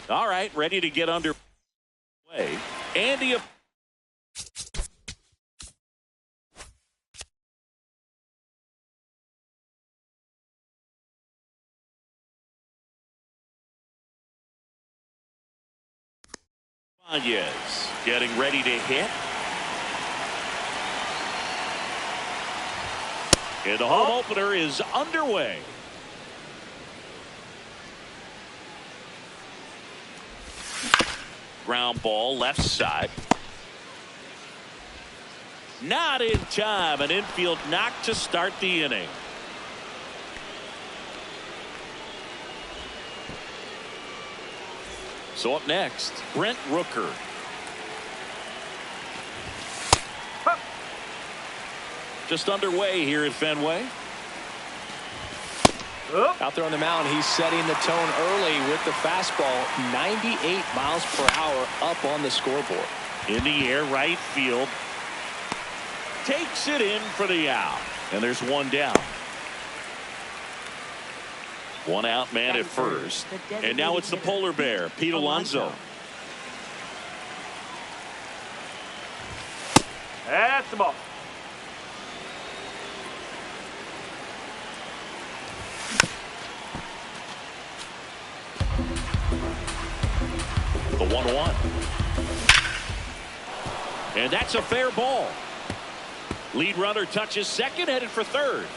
All right, ready to get underway. Andy. Yes, getting ready to hit. And the home opener is underway. Ground ball left side. Not in time. An infield knock to start the inning. So up next, Brent Rooker. Just underway here at Fenway. Out there on the mound, he's setting the tone early with the fastball. 98 miles per hour up on the scoreboard. In the air, right field. Takes it in for the out. And there's one down. One out man at first. And now it's the polar bear, Pete Alonso. That's the ball. The 1-1. And that's a fair ball. Lead runner touches second, headed for third.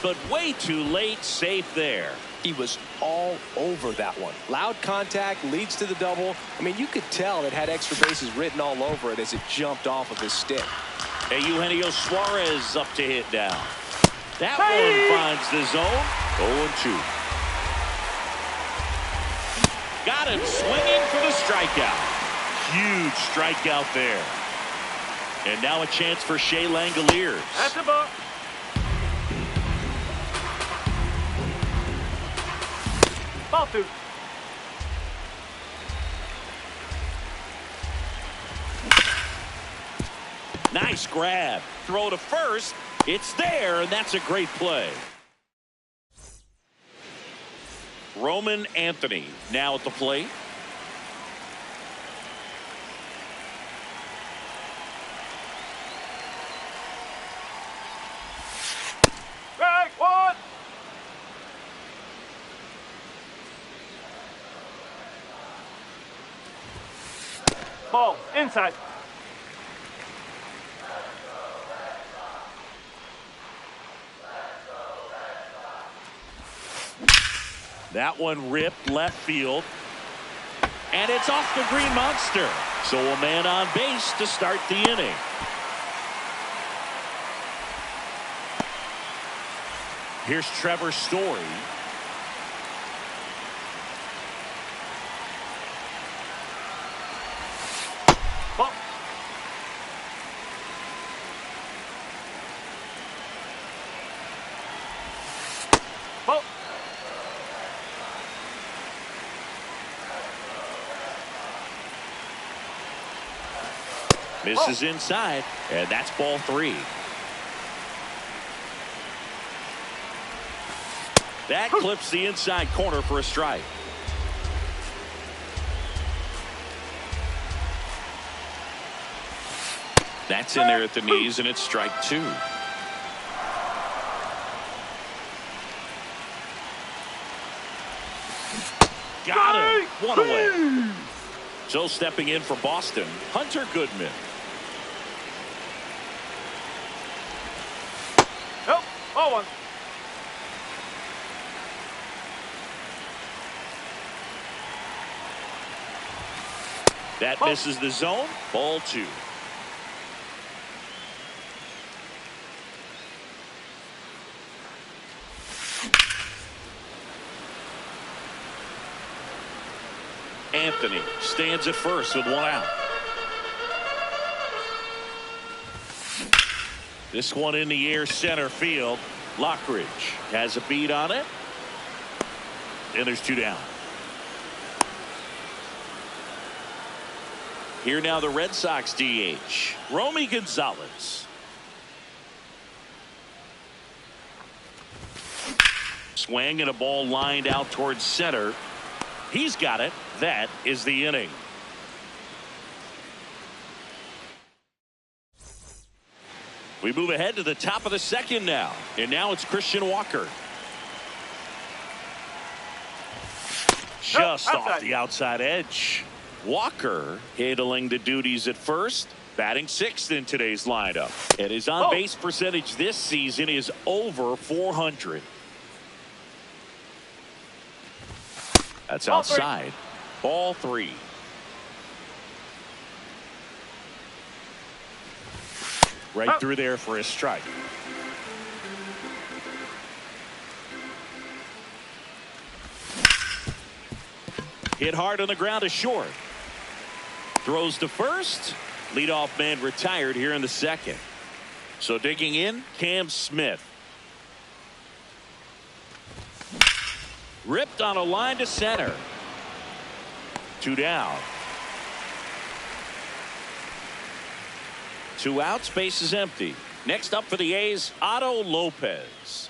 But way too late, safe there. He was all over that one. Loud contact leads to the double. I mean, you could tell it had extra bases written all over it as it jumped off of his stick. Hey, Eugenio Suarez up to hit down. That one finds the zone. 0-2. Got him swinging for the strikeout. Huge strikeout there. And now a chance for Shea Langoliers. That's the ball. Ball two. Nice grab. Throw to first. It's there, and that's a great play. Roman Anthony now at the plate. Strike one. Ball inside. That one ripped left field. And it's off the Green Monster. So a man on base to start the inning. Here's Trevor Story. Ball. Ball. Misses inside, and that's ball three. That clips the inside corner for a strike. That's in there at the knees, and it's strike two. Got him. One away. So stepping in for Boston, Hunter Goodman. Nope. Ball one. That misses the zone. Ball two. Anthony stands at first with one out. This one in the air center field. Lockridge has a beat on it. And there's two down. Here now the Red Sox DH, Romy Gonzalez. swing and a ball lined out towards center. He's got it. That is the inning. We move ahead to the top of the second now. And now it's Christian Walker. Just off the outside edge. Walker handling the duties at first. Batting sixth in today's lineup. And his on-base percentage this season is over 400. That's outside. Ball three. Right through there for a strike. Hit hard on the ground to short. Throws to first. Leadoff man retired here in the second. So digging in, Cam Smith. Ripped on a line to center. Two down. Two outs, base is empty. Next up for the A's, Otto Lopez.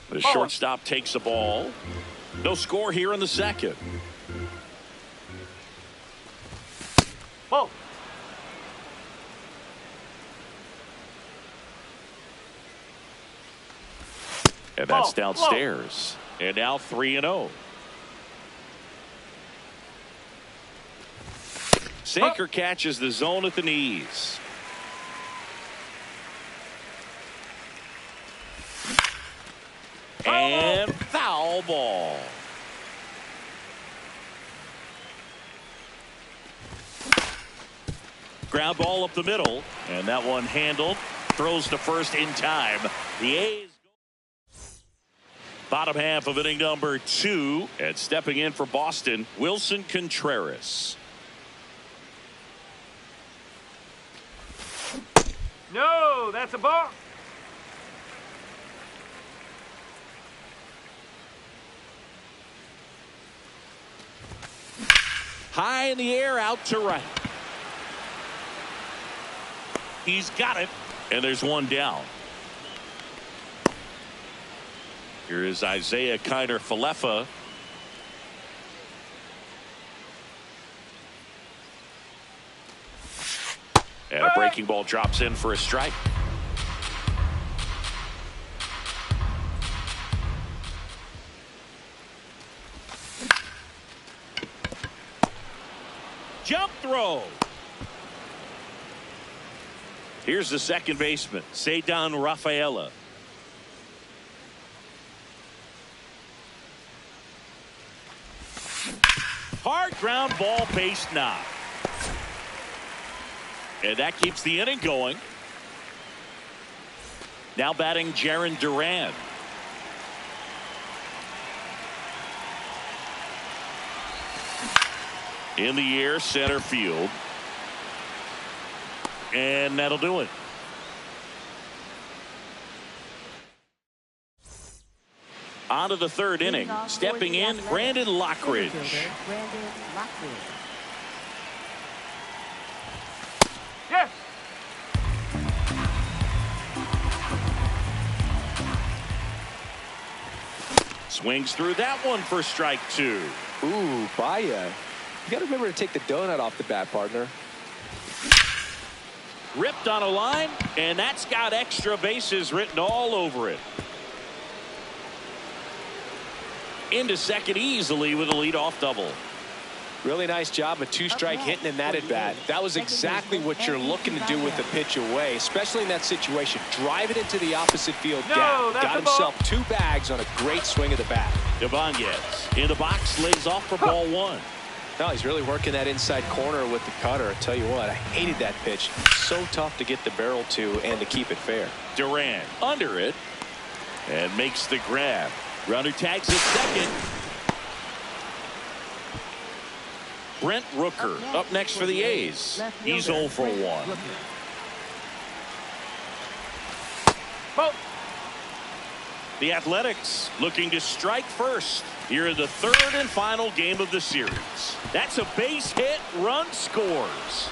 The shortstop takes a ball. No score here in the second. Ball. And that's downstairs. And now 3-0. Sinker catches the zone at the knees. And foul ball. Ground ball up the middle. And that one handled. Throws to first in time. The A's. Bottom half of inning number 2. And stepping in for Boston, Wilson Contreras. No, that's a ball. High in the air, out to right. He's got it. And there's one down. Here is Isaiah Kiner-Falefa. And a breaking ball drops in for a strike. Jump throw. Here's the second baseman, Ceddanne Rafaela. Hard ground ball, base knock. And that keeps the inning going. Now batting Jarren Duran. In the air, center field. And that'll do it. On to the third inning. Stepping in, Brandon Lockridge. Yes. Swings through that one for strike 2. Ooh, Baya. You got to remember to take the donut off the bat, partner. Ripped on a line, and that's got extra bases written all over it. Into second easily with a leadoff double. Really nice job, a two-strike hitting in that at bat. That was exactly what you're looking to do with the pitch away, especially in that situation. Drive it into the opposite field gap. Got himself 2 bags on a great swing of the bat. Ibanez in the box, lays off for ball 1. No, he's really working that inside corner with the cutter. I tell you what, I hated that pitch. So tough to get the barrel to and to keep it fair. Duran under it and makes the grab. Runner tags at second. Brent Rooker up next for the A's. He's 0 for 1. The Athletics looking to strike first here in the third and final game of the series. That's a base hit, run scores.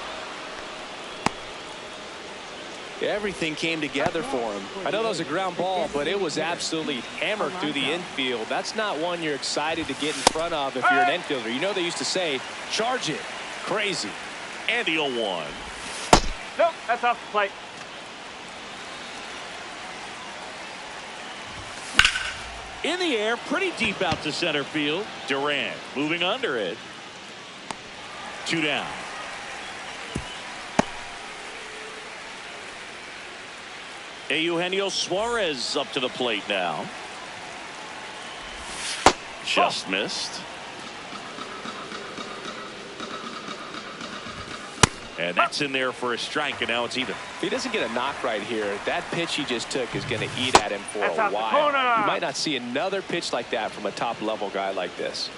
Everything came together for him. I know that was a ground ball, but it was absolutely hammered through the infield. That's not one you're excited to get in front of if you're an infielder. You know they used to say, charge it. Crazy. And the 0-1. Nope, that's off the plate. In the air, pretty deep out to center field. Durant moving under it. 2 down. Eugenio Suarez up to the plate now. Just missed. And that's in there for a strike, and now it's even. If he doesn't get a knock right here, that pitch he just took is going to eat at him for a while. You might not see another pitch like that from a top-level guy like this.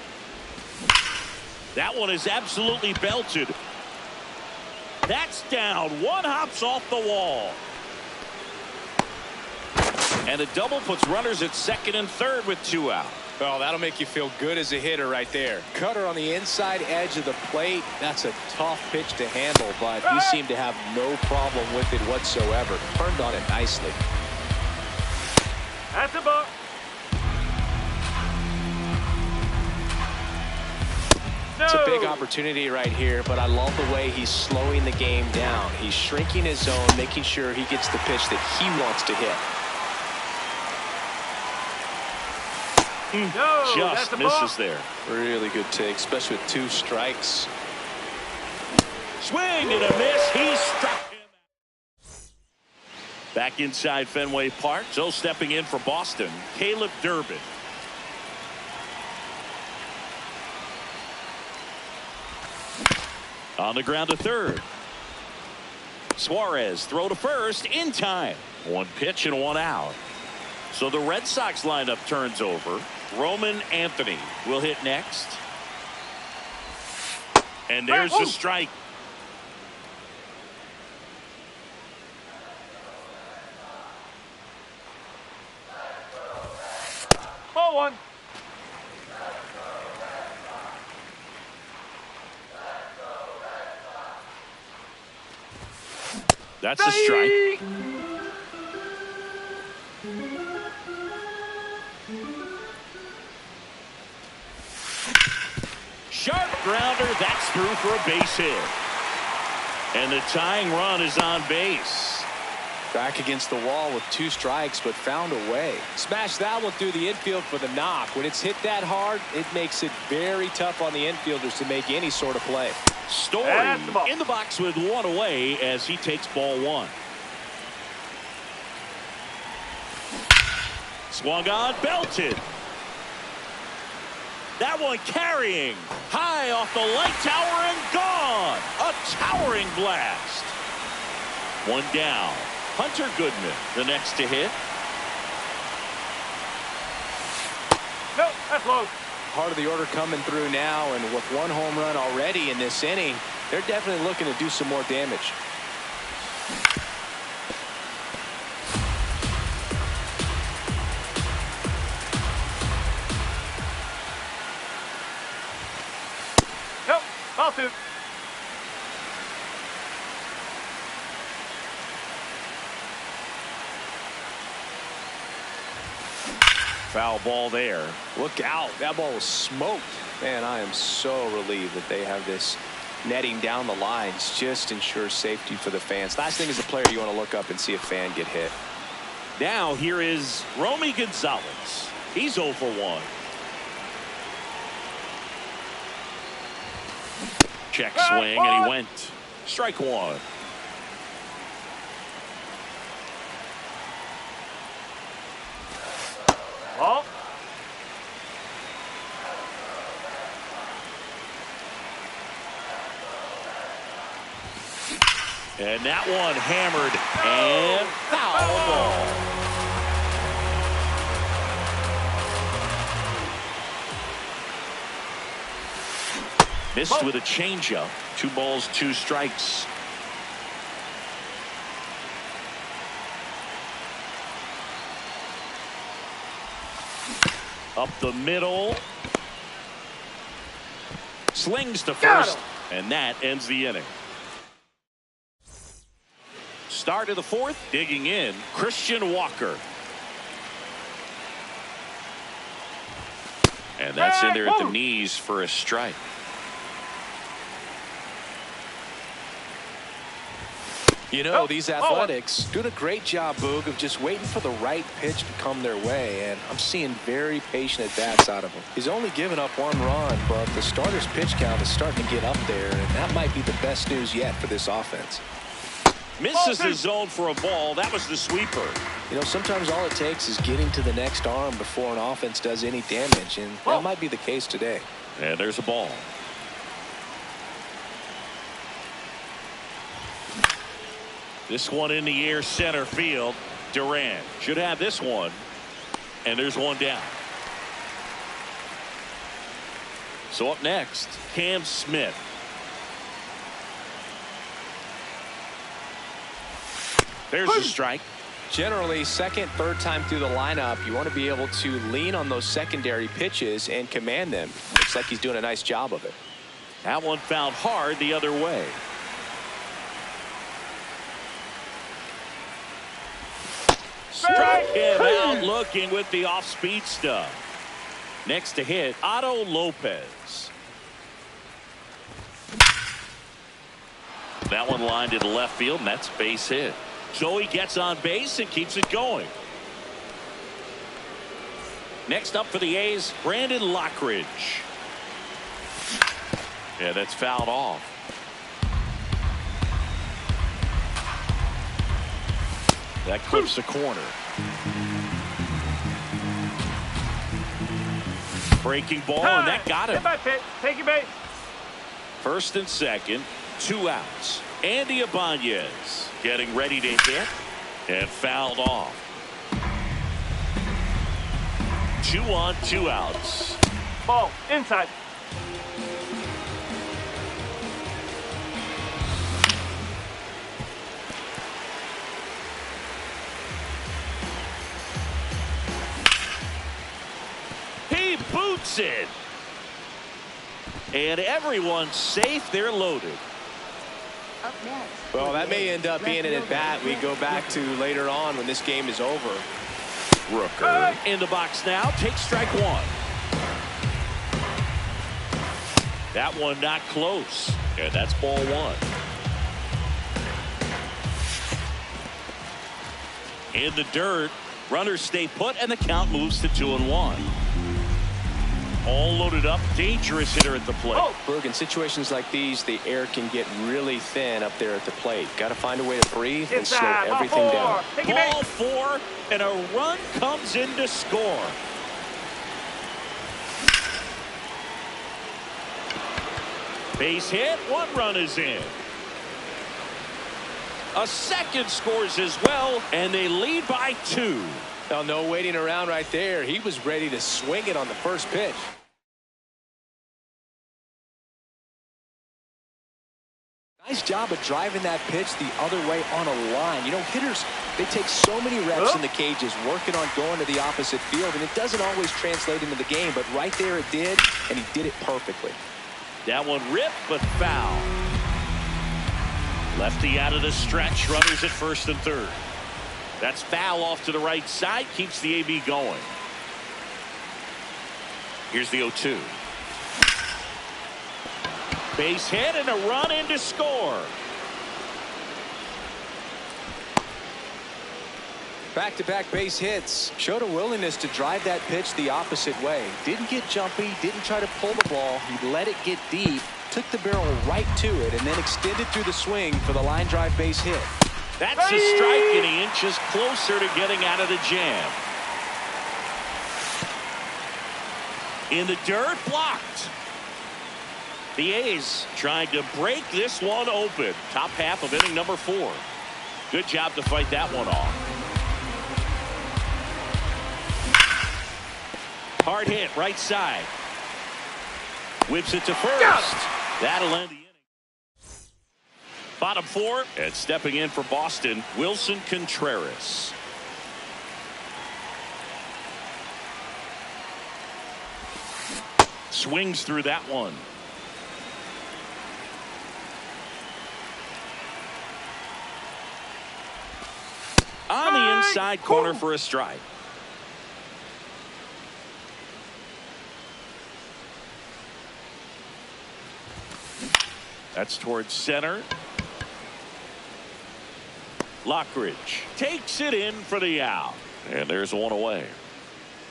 That one is absolutely belted. That's down. One hops off the wall. And a double puts runners at second and third with 2 out. Oh, that'll make you feel good as a hitter right there. Cutter on the inside edge of the plate. That's a tough pitch to handle, but he seemed to have no problem with it whatsoever. Turned on it nicely. That's a ball. It's a big opportunity right here, but I love the way he's slowing the game down. He's shrinking his zone, making sure he gets the pitch that he wants to hit. No, just misses there. Really good take, especially with 2 strikes. Swing and a miss. He struck him. Back inside Fenway Park. So stepping in for Boston, Caleb Durbin. On the ground to third. Suarez throw to first in time. 1 pitch and 1 out. So the Red Sox lineup turns over. Roman Anthony will hit next. And there's the strike. Ball 1. That's a strike. Sharp grounder. That's through for a base hit. And the tying run is on base. Back against the wall with 2 strikes, but found a way. Smash that one through the infield for the knock. When it's hit that hard, it makes it very tough on the infielders to make any sort of play. Story in the box with 1 away as he takes ball 1. Swung on, belted. That one carrying high off the light tower and gone. A towering blast. 1 down. Hunter Goodman, the next to hit. No, that's low. Part of the order coming through now, and with 1 home run already in this inning, they're definitely looking to do some more damage. Nope, ball 2. Foul ball there. Look out. That ball was smoked. Man, I am so relieved that they have this netting down the lines. Just ensures safety for the fans. Last thing as a player, you want to look up and see a fan get hit. Now here is Romy Gonzalez. He's 0 for 1. Check swing, and he went. Strike 1. Ball. And that one hammered and foul ball. Missed with a changeup. 2 balls, 2 strikes. Up the middle. Slings to first, and that ends the inning. Start of the fourth, digging in, Christian Walker. And that's in there at the knees for a strike. You know, these Athletics doing a great job, Boog, of just waiting for the right pitch to come their way, and I'm seeing very patient at-bats out of him. He's only given up 1 run, but the starter's pitch count is starting to get up there, and that might be the best news yet for this offense. Misses the zone for a ball. That was the sweeper. You know, sometimes all it takes is getting to the next arm before an offense does any damage, and that might be the case today. And there's a ball. This one in the air, center field. Durant should have this one. And there's one down. So up next, Cam Smith. There's a strike. Generally, second, third time through the lineup, you want to be able to lean on those secondary pitches and command them. Looks like he's doing a nice job of it. That one fouled hard the other way. Struck him out looking with the off-speed stuff. Next to hit, Otto Lopez. That one lined to the left field, and that's base hit. So he gets on base and keeps it going. Next up for the A's, Brandon Lockridge. Yeah, that's fouled off. That clips the corner. Breaking ball, and that got him. Take your base. First and second, 2 outs. Andy Ibanez getting ready to hit and fouled off. 2 on, 2 outs. Ball inside. He boots it. And everyone's safe. They're loaded. Well, that may end up being an at-bat we go back to later on when this game is over. Rooker in the box now. Takes strike 1. That one not close. And that's ball 1. In the dirt. Runners stay put, and the count moves to 2-1. All loaded up. Dangerous hitter at the plate. Berg, in situations like these, the air can get really thin up there at the plate. Got to find a way to breathe and slow everything down. Ball 4, and a run comes in to score. Base hit. 1 run is in. A second scores as well, and they lead by 2. Well, no waiting around right there. He was ready to swing it on the first pitch. Nice job of driving that pitch the other way on a line. You know, hitters, they take so many reps in the cages working on going to the opposite field, and it doesn't always translate into the game, but right there it did, and he did it perfectly. That one ripped, but foul. Lefty out of the stretch. Runners at first and third. That's foul off to the right side. Keeps the AB going. Here's the 0-2. Base hit and a run in to score. Back-to-back base hits. Showed a willingness to drive that pitch the opposite way. Didn't get jumpy. Didn't try to pull the ball. He let it get deep. Took the barrel right to it and then extended through the swing for the line drive base hit. That's a strike, and he inches closer to getting out of the jam. In the dirt, blocked. The A's trying to break this one open. Top half of inning number 4. Good job to fight that one off. Hard hit, right side. Whips it to first. That'll end the inning. Bottom 4, and stepping in for Boston, Wilson Contreras. Swings through that one. inside corner for a strike. That's towards center. Lockridge takes it in for the out. And there's one away.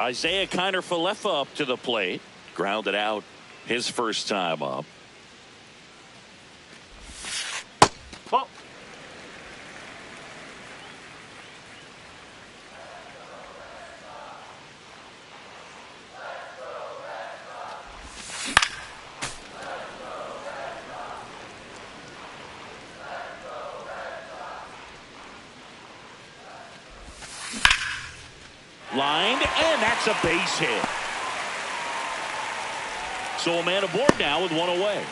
Isaiah Kiner-Falefa up to the plate. Grounded out his first time up. Ball. Lined, and that's a base hit. So a man aboard now with one away.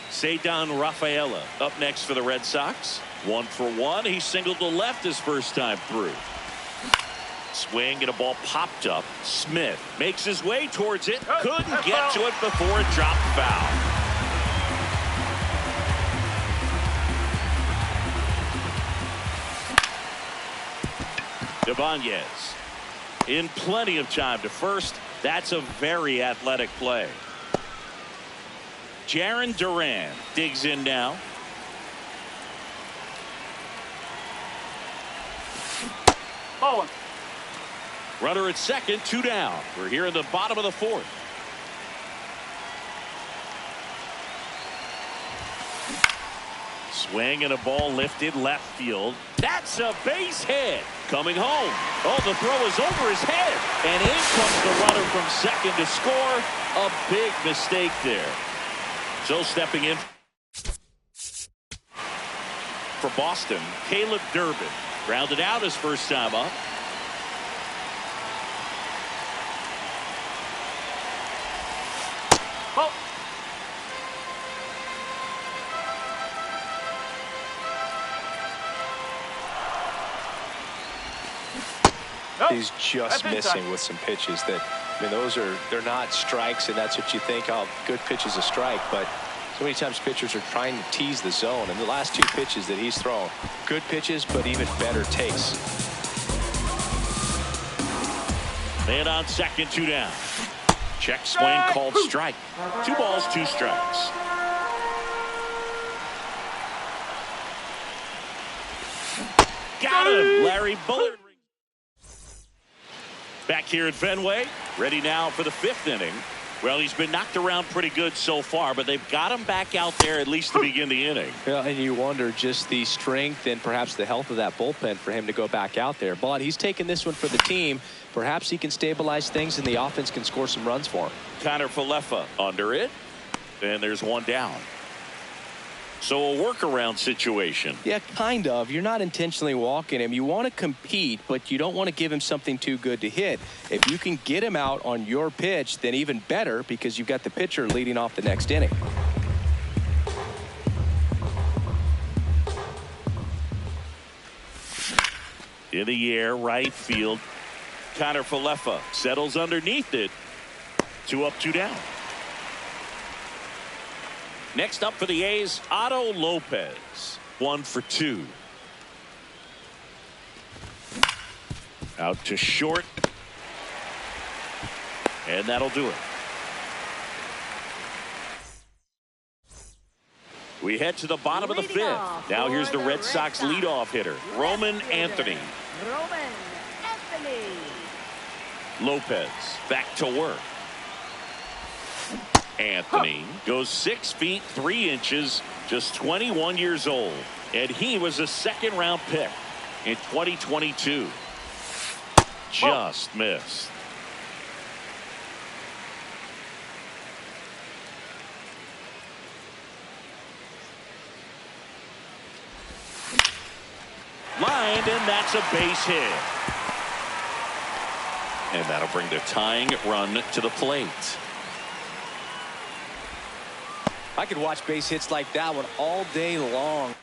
Ceddanne Rafaela up next for the Red Sox. 1 for 1. He singled to left his first time through. Swing and a ball popped up. Smith makes his way towards it. Couldn't get to it before it dropped foul. Ibanez in plenty of time to first. That's a very athletic play. Jarren Duran digs in now. Ball. Runner at second, 2 down. We're here in the bottom of the 4th. Swing and a ball lifted left field. That's a base hit. Coming home. Oh, the throw is over his head. And in comes the runner from second to score. A big mistake there. So stepping in for Boston, Caleb Durbin. Grounded out his first time up. Ball. He's just missing with some pitches that, I mean, they're not strikes, and that's what you think, oh, good pitch is a strike, but so many times pitchers are trying to tease the zone, and the last 2 pitches that he's thrown, good pitches, but even better takes. Man on second, 2 down. Check swing called strike. 2 balls, 2 strikes. Got him. Larry Bullard. Back here at Fenway, ready now for the 5th inning. Well, he's been knocked around pretty good so far, but they've got him back out there at least to begin the inning. Yeah, and you wonder just the strength and perhaps the health of that bullpen for him to go back out there. But he's taking this one for the team. Perhaps he can stabilize things and the offense can score some runs for him. Kiner-Falefa under it, and there's 1 down. So a workaround situation. Yeah, kind of. You're not intentionally walking him. You want to compete, but you don't want to give him something too good to hit. If you can get him out on your pitch, then even better, because you've got the pitcher leading off the next inning. In the air, right field. Kiner-Falefa settles underneath it. 2 up, 2 down. Next up for the A's, Otto Lopez. 1 for 2. Out to short. And that'll do it. We head to the bottom of the 5th. Now here's the Red Sox leadoff hitter, Roman Anthony. Lopez back to work. Anthony goes 6 feet 3 inches, just 21 years old, and he was a 2nd-round pick in 2022. Just missed. Lined, and that's a base hit. And that'll bring the tying run to the plate. I could watch base hits like that one all day long.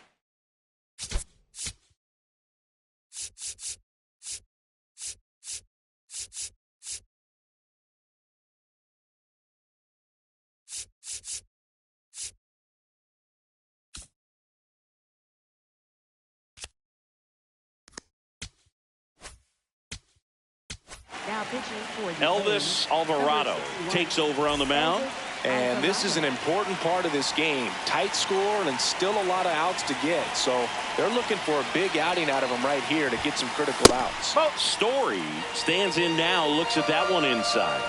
Elvis Alvarado takes over on the mound. And this is an important part of this game. Tight score and still a lot of outs to get. So they're looking for a big outing out of him right here to get some critical outs. Story stands in now, looks at that one inside.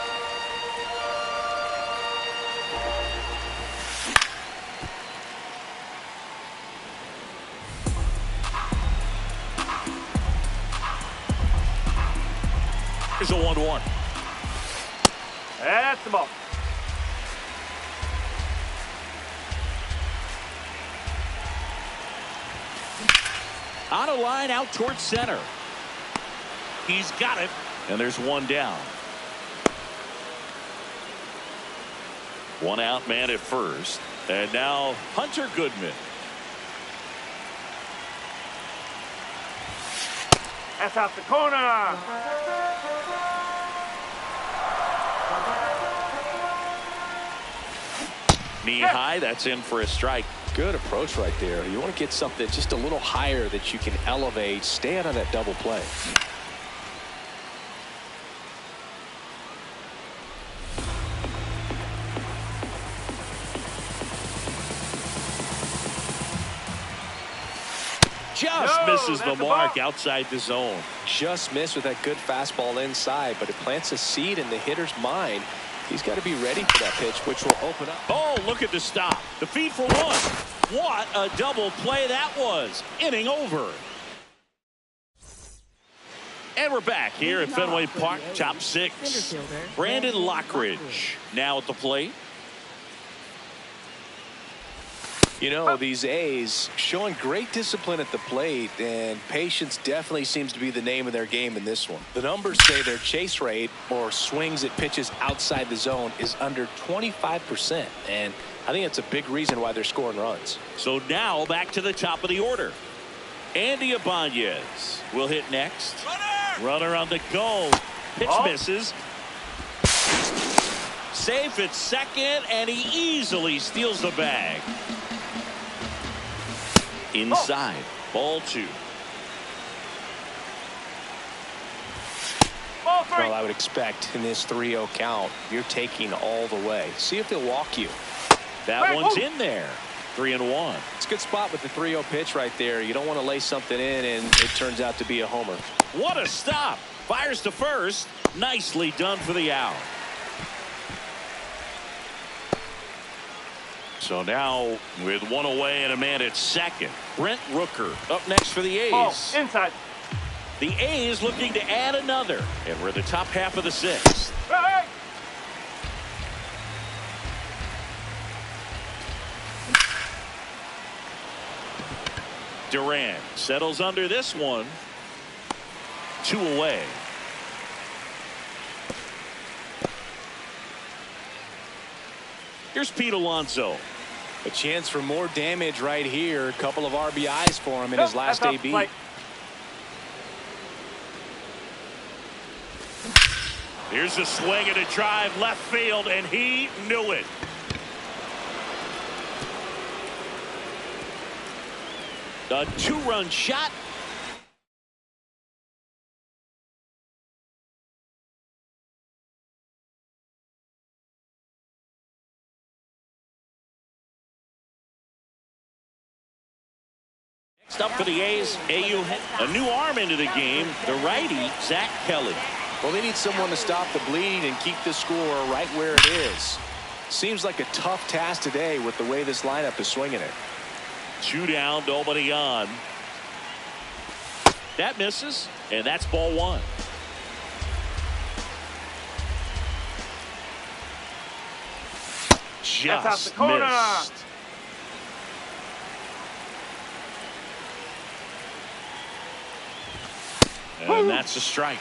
Here's a 1-1. That's the ball. On a line out towards center. He's got it. And there's one down. One out man at first. And now Hunter Goodman. That's out the corner. Knee high. That's in for a strike. Good approach right there. You want to get something just a little higher that you can elevate. Stay out of that double play. Just misses the mark outside the zone. Just missed with that good fastball inside, but it plants a seed in the hitter's mind. He's got to be ready for that pitch, which will open up. Oh, look at the stop. The feed for one. What a double play that was. Inning over. And we're back here at Fenway Park, top six. Brandon Lockridge now at the plate. You know, these A's showing great discipline at the plate, and patience definitely seems to be the name of their game in this one. The numbers say their chase rate, or swings at pitches outside the zone, is under 25%, and I think that's a big reason why they're scoring runs. So now back to the top of the order. Andy Ibanez will hit next. Runner on the go. Pitch misses. Safe at second, and he easily steals the bag. Inside. Ball 2. Well, I would expect in this 3-0 count, you're taking all the way. See if they'll walk you. That one's in there. 3-1. It's a good spot with the 3-0 pitch right there. You don't want to lay something in, and it turns out to be a homer. What a stop. Fires to first. Nicely done for the out. So now with one away and a man at second, Brent Rooker up next for the A's. Oh, inside. The A's looking to add another, and we're in the top half of the sixth. Hey! Duran settles under this one. 2 away. Here's Pete Alonso. A chance for more damage right here. A couple of RBIs for him in his last AB. Here's a swing and a drive left field, and he knew it. A 2-run shot. Next up for the A's, a new arm into the game, the righty, Zach Kelly. Well, they need someone to stop the bleeding and keep the score right where it is. Seems like a tough task today with the way this lineup is swinging it. 2 down, nobody on. That misses, and that's ball 1. Just that's out the corner. Missed. And that's a strike.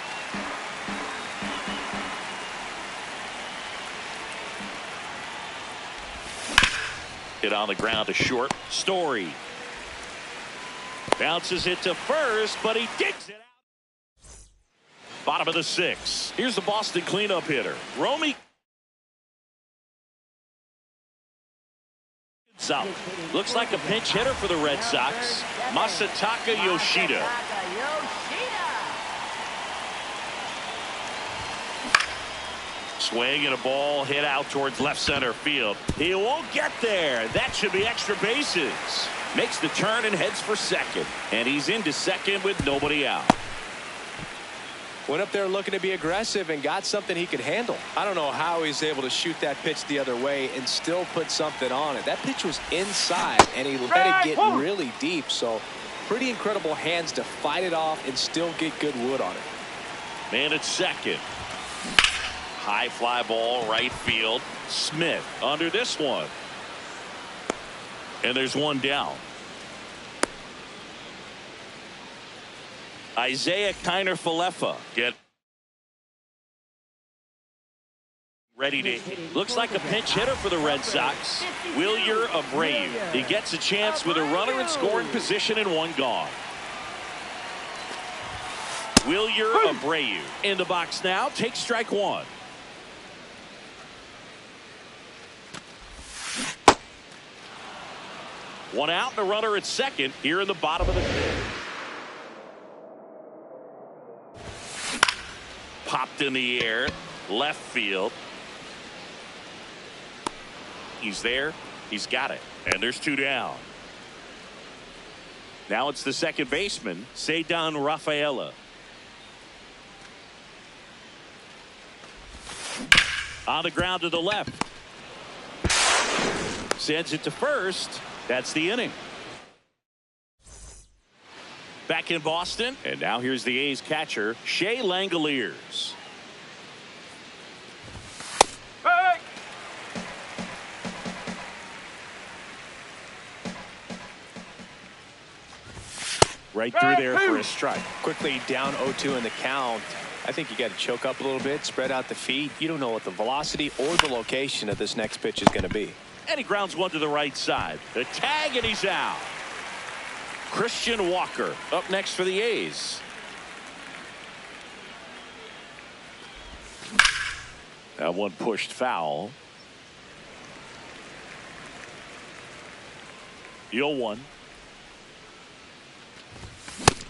Hit on the ground to short. Story bounces it to first, but he digs it out. Bottom of the 6th. Here's the Boston cleanup hitter, Romy. Looks like a pinch hitter for the Red Sox, Masataka Yoshida. Swing and a ball hit out towards left center field. He won't get there. That should be extra bases. Makes the turn and heads for second. And he's into second with nobody out. Went up there looking to be aggressive and got something he could handle. I don't know how he's able to shoot that pitch the other way and still put something on it. That pitch was inside and he let it get really deep. So pretty incredible hands to fight it off and still get good wood on it. Man at second. High fly ball right field. Smith under this one. And there's one down. Isaiah Kiner-Falefa get ready to hit. Looks like a pinch hitter for the Red Sox. Wilyer Abreu. He gets a chance with a runner in scoring position and one gone. Wilyer Abreu in the box now. Takes strike one. One out and a runner at second here in the bottom of the fifth. Popped in the air, left field. He's there. He's got it. And there's two down. Now it's the second baseman, Ceddanne Rafaela. On the ground to the left. Sends it to first. That's the inning. Back in Boston, and now here's the A's catcher, Shea Langoliers. Hey! Right through there for a strike. Quickly down 0-2 in the count. I think you got to choke up a little bit, spread out the feet. You don't know what the velocity or the location of this next pitch is going to be. And he grounds one to the right side. The tag, and he's out. Christian Walker up next for the A's. That one pushed foul. 0-1.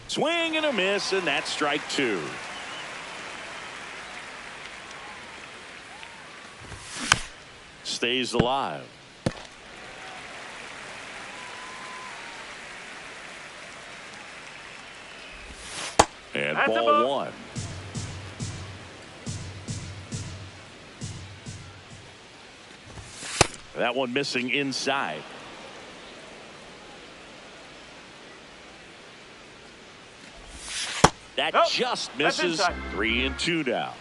Swing and a miss, and that's strike two. Stays alive. And That's ball one. That one missing inside. That just misses. 3-2 now.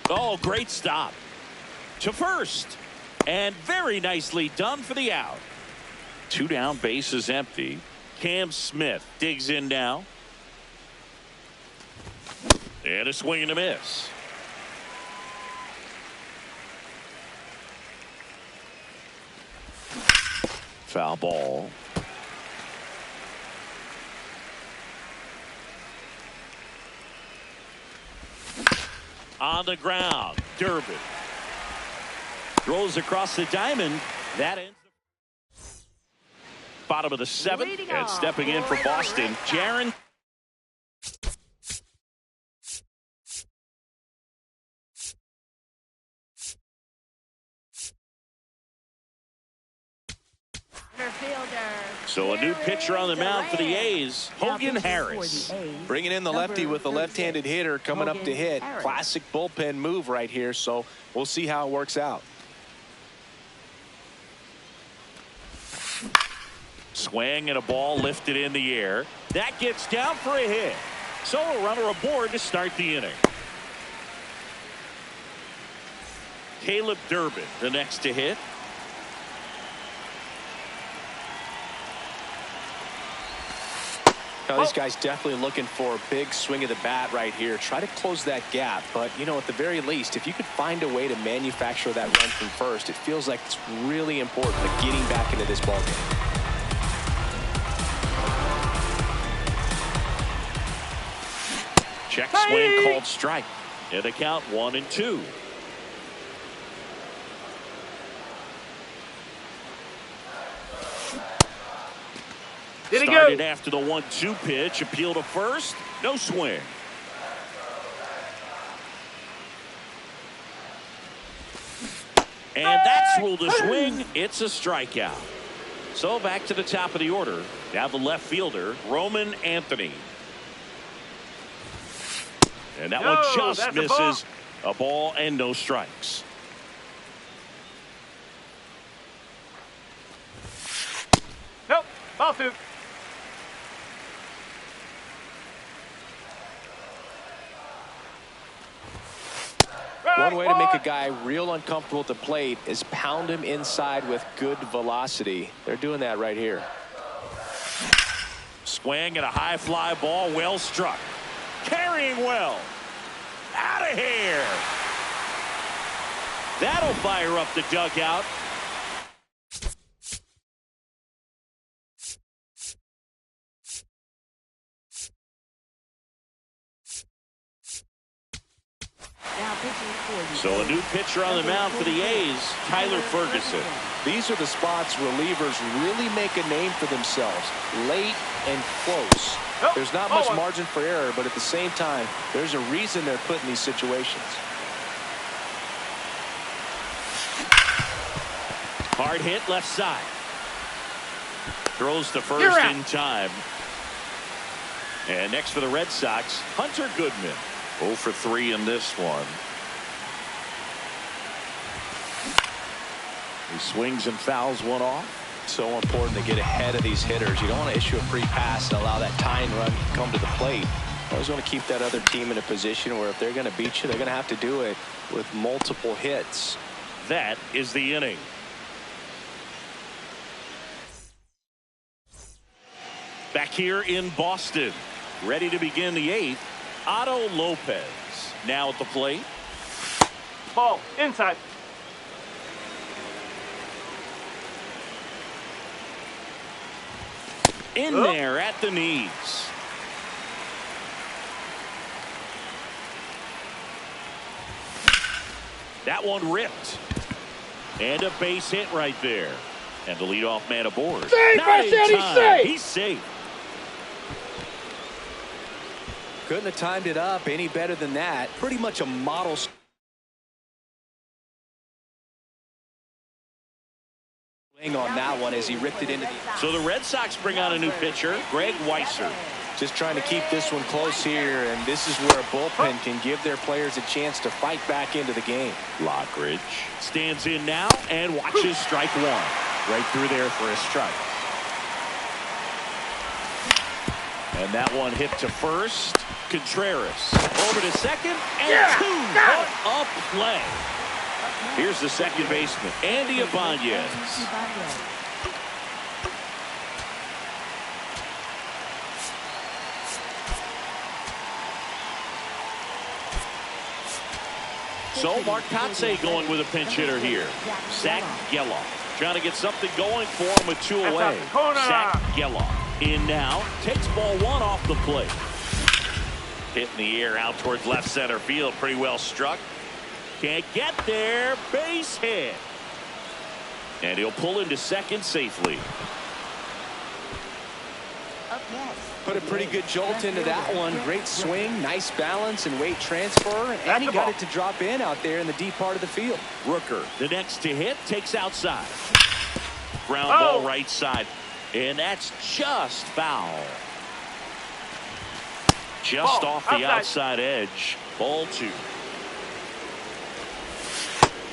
Oh, great stop to first, and very nicely done for the out. Two down, base is empty. Cam Smith digs in now. And a swing and a miss. Foul ball. On the ground, Durbin throws across the diamond. That ends the bottom of the seventh, and stepping in for Boston, Jaron. So a new pitcher on the mound for the A's, Hogan Harris. Bringing in the lefty with the left-handed hitter coming up to hit. Classic bullpen move right here, so we'll see how it works out. Swing and a ball lifted in the air. That gets down for a hit. So a runner aboard to start the inning. Caleb Durbin, the next to hit. Now, this guy's definitely looking for a big swing of the bat right here. Try to close that gap. But, you know, at the very least, if you could find a way to manufacture that run from first, it feels like it's really important to getting back into this ballgame. Check swing called strike. And the count 1-2. Did he Started go? after the 1-2 pitch. Appeal to first. No swing. And that's ruled a swing. It's a strikeout. So back to the top of the order. Now the left fielder, Roman Anthony. And that one just misses. A ball and no strikes. Nope. Ball two. One way to make a guy real uncomfortable at the plate is pound him inside with good velocity. They're doing that right here. Swing and a high fly ball, well struck. Carrying well. Out of here. That'll fire up the dugout. So a new pitcher on the mound for the A's, Tyler Ferguson. These are the spots relievers really make a name for themselves. Late and close. There's not much margin for error, but at the same time, there's a reason they're put in these situations. Hard hit left side. Throws to first in time. And next for the Red Sox, Hunter Goodman. 0 for 3 in this one. He swings and fouls one off. So important to get ahead of these hitters. You don't want to issue a free pass and allow that tying run to come to the plate. You always want to keep that other team in a position where if they're going to beat you, they're going to have to do it with multiple hits. That is the inning. Back here in Boston, ready to begin the 8th. Otto Lopez now at the plate. Ball inside. In there at the knees. That one ripped. And a base hit right there. And the leadoff man aboard. Safe, I said he's safe. He's safe. Couldn't have timed it up any better than that. Pretty much a model. On that one as he ripped it into the. So the Red Sox bring on a new pitcher, Greg Weisser. Just trying to keep this one close here, and this is where a bullpen can give their players a chance to fight back into the game. Lockridge stands in now and watches strike one. Right through there for a strike. And that one hit to first. Contreras over to second and two. What a play. Here's the second baseman, Andy Ibanez. So Mark Kotsay going with a pinch hitter here. Zach Geloff trying to get something going for him with 2 away. Zach Geloff in now, takes ball 1 off the plate. Hit in the air out towards left center field, pretty well struck. Can't get there. Base hit. And he'll pull into second safely. Put a pretty good jolt into that one. Great swing, nice balance and weight transfer. And he got it to drop in out there in the deep part of the field. Rooker, the next to hit, takes outside. Ground ball right side. And that's just foul. Just off the outside edge. Ball 2.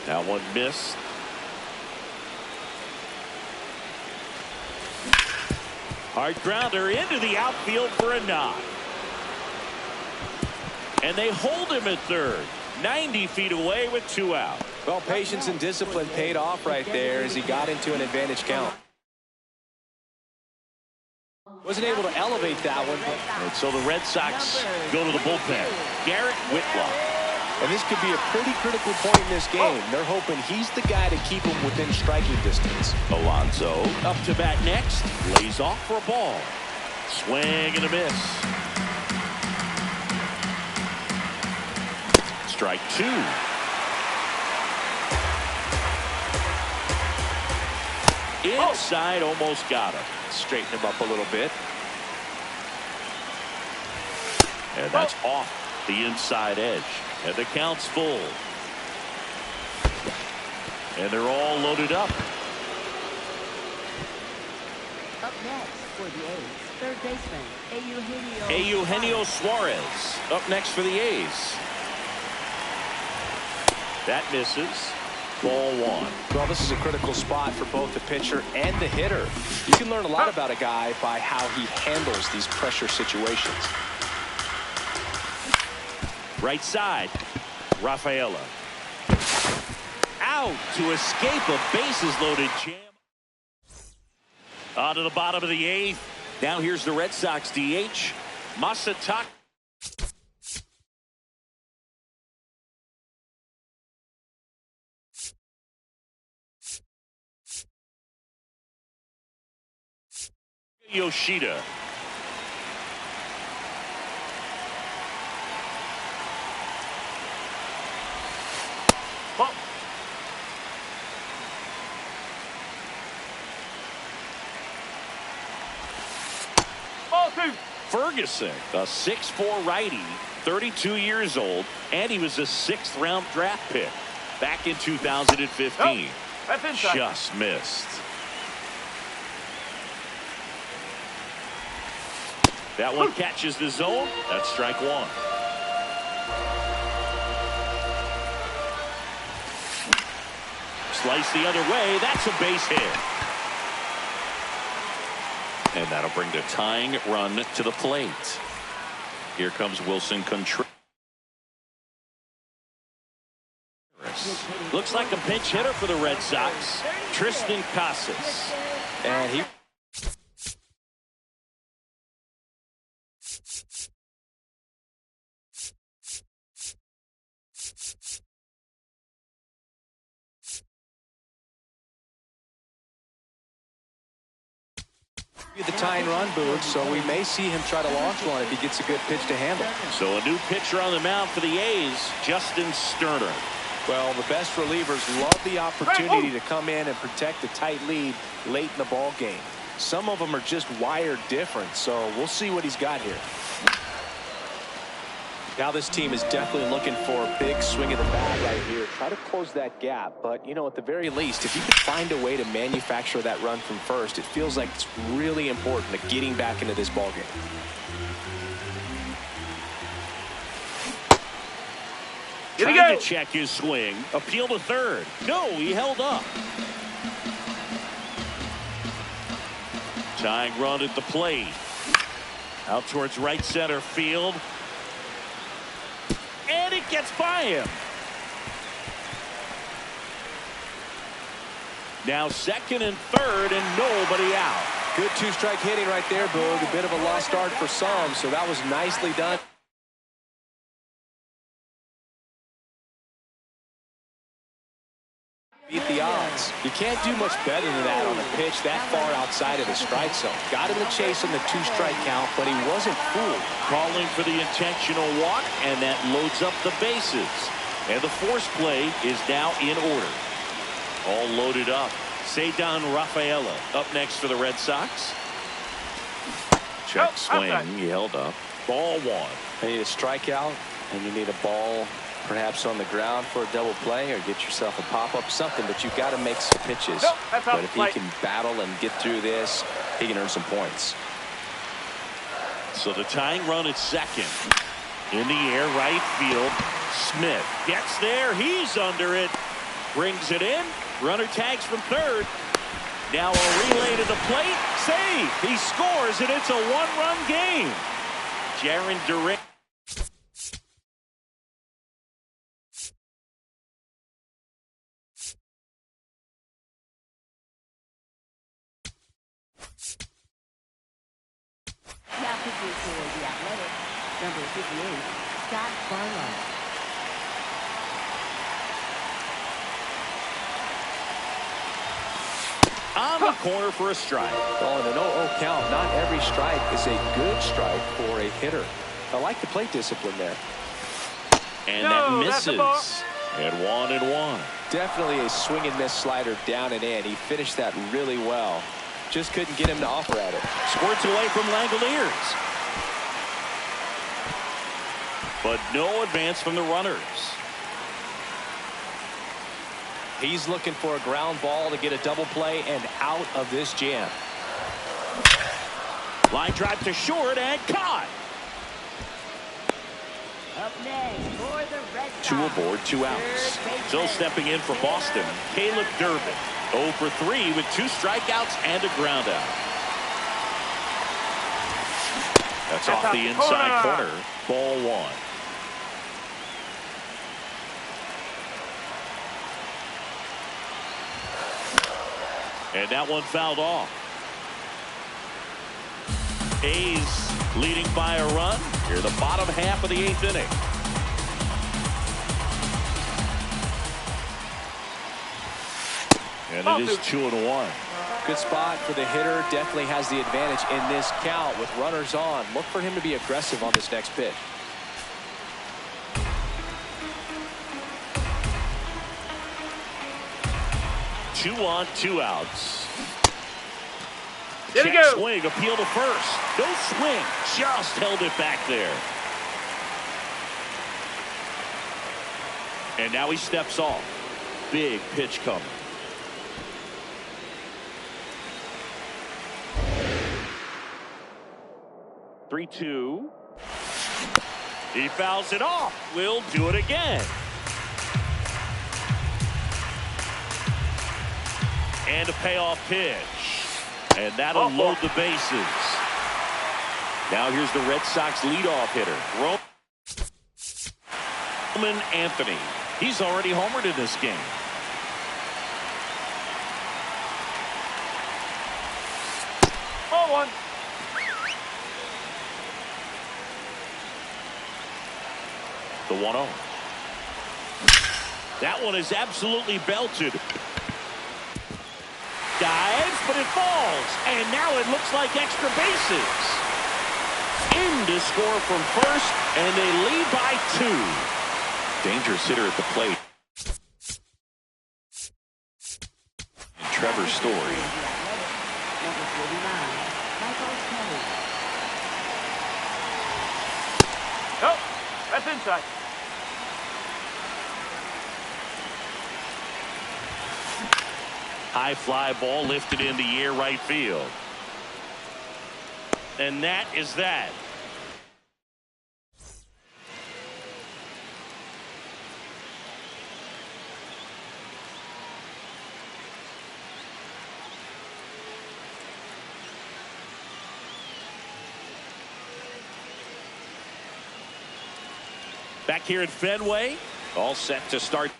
That one missed. Hard grounder into the outfield for a knock. And they hold him at third. 90 feet away with 2 out. Well, patience and discipline paid off right there as he got into an advantage count. Wasn't able to elevate that one. And so the Red Sox go to the bullpen. Garrett Whitlock. And this could be a pretty critical point in this game. They're hoping he's the guy to keep him within striking distance. Alonso up to bat next. Lays off for a ball. Swing and a miss. Strike 2. Inside, almost got him. Straighten him up a little bit. And that's off the inside edge. And the count's full. And they're all loaded up. Up next for the A's, third baseman, Eugenio Suarez up next for the A's. That misses. Ball one. Well, this is a critical spot for both the pitcher and the hitter. You can learn a lot about a guy by how he handles these pressure situations. Right side. Rafaela. Out to escape a bases-loaded jam. On to the bottom of the eighth. Now here's the Red Sox DH, Masataka. Yoshida. Ball. Ball two. Ferguson, a 6'4" righty, 32 years old, and he was a 6th-round draft pick back in 2015. That's inside. Just missed. That one catches the zone. That's strike one. Slice the other way. That's a base hit. And that'll bring the tying run to the plate. Here comes Wilson Contreras. Looks like a pinch hitter for the Red Sox, Tristan Casas. And he the tying run, Boog, so we may see him try to launch one if he gets a good pitch to handle. So a new pitcher on the mound for the A's, Justin Sterner. Well, the best relievers love the opportunity to come in and protect a tight lead late in the ball game. Some of them are just wired different, so we'll see what he's got here. Now this team is definitely looking for a big swing of the bat right here. Try to close that gap, but, you know, at the very least, if you can find a way to manufacture that run from first, it feels like it's really important to getting back into this ball game. Trying to check his swing. Appeal to third. No, he held up. Tying run at the plate. Out towards right center field. And it gets by him. Now second and third and nobody out. Good two-strike hitting right there, Boog. A bit of a lost start for some, so that was nicely done. Beat the odds. You can't do much better than that on a pitch that far outside of the strike zone. Got him the chase on the two-strike count, but he wasn't fooled. Calling for the intentional walk, and that loads up the bases. And the force play is now in order. All loaded up. Ceddanne Rafaela up next for the Red Sox. Check swing. He held up. Ball one. You need a strikeout, and you need a ball perhaps on the ground for a double play, or get yourself a pop-up, something, but you've got to make some pitches. But if he can battle and get through this, he can earn some points. So the tying run at second. In the air, right field. Smith gets there. He's under it. Brings it in. Runner tags from third. Now a relay to the plate. Save. He scores, and it's a one-run game. Jarren Duran. Now pitching for the Athletic, number 58, Scott Barlow. On the corner for a strike. Well, in an 0-0 count, not every strike is a good strike for a hitter. I like the plate discipline there. And that misses. At 1-1. Definitely a swing and miss slider down and in. He finished that really well. Just couldn't get him to offer at it. Squirts away from Langoliers. but no advance from the runners. He's looking for a ground ball to get a double play and out of this jam. Line drive to short and caught. Up next for the Red Sox. 2 aboard, 2 outs. So stepping in for Boston, Caleb Durbin. 0 for 3 with 2 strikeouts and a ground out. That's off the inside corner. Ball 1. And that one fouled off. A's leading by a run. Here the bottom half of the 8th inning. And it is 2-1. Good spot for the hitter. Definitely has the advantage in this count with runners on. Look for him to be aggressive on this next pitch. Two on, 2 outs. There we Check go. swing, appeal to first. No swing, just held it back there. And now he steps off. Big pitch coming. Three-two. He fouls it off. We'll do it again. And a payoff pitch. And that'll load the bases. Now here's the Red Sox leadoff hitter, Roman Anthony. He's already homered in this game. Ball 1. The 1-0. That one is absolutely belted. Dives, but it falls. And now it looks like extra bases. In to score from first, and they lead by 2. Dangerous hitter at the plate. And Trevor Story. Number 49, Michael Kelly. Nope. That's inside. High fly ball lifted in the air right field. And that is that. Back here at Fenway, all set to start.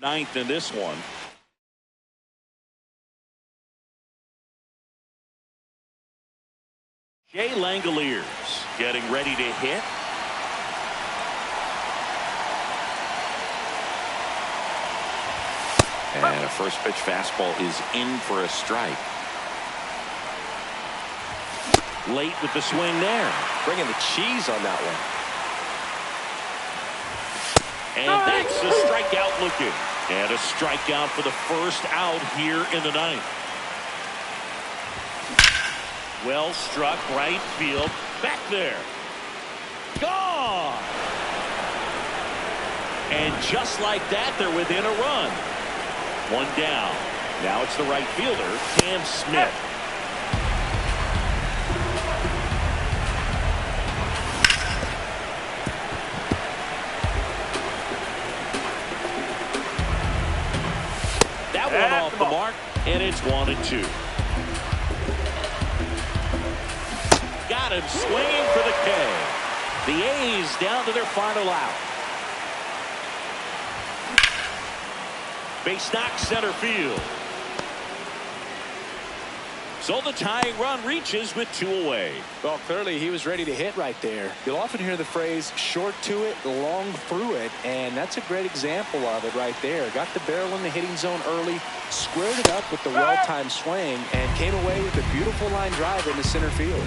Ninth in this one. Jay Langoliers getting ready to hit. And a first pitch fastball is in for a strike. Late with the swing there. Bringing the cheese on that one. And that's a strikeout looking. And a strikeout for the first out here in the 9th. Well struck right field. Back there. Gone. And just like that, they're within a run. One down. Now it's the right fielder, Cam Smith. That one off the mark, and it's 1-2. Got him swinging for the K. The A's down to their final out. Base knock center field. So the tying run reaches with 2 away. Well, clearly he was ready to hit right there. You'll often hear the phrase short to it, long through it, and that's a great example of it right there. Got the barrel in the hitting zone early, squared it up with the well-timed swing, and came away with a beautiful line drive into center field.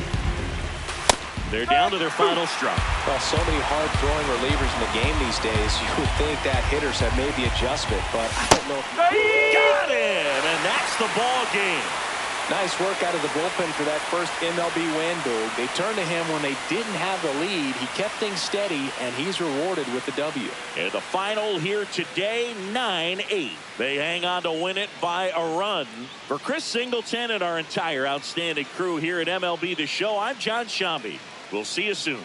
They're down to their final strike. Well, so many hard-throwing relievers in the game these days. You would think that hitters have made the adjustment, but I don't know. Got him, and that's the ball game. Nice work out of the bullpen for that first MLB win, Boog. They turned to him when they didn't have the lead. He kept things steady, and he's rewarded with the W. And the final here today, 9-8. They hang on to win it by a run. For Chris Singleton and our entire outstanding crew here at MLB The Show, I'm John Shambi. We'll see you soon.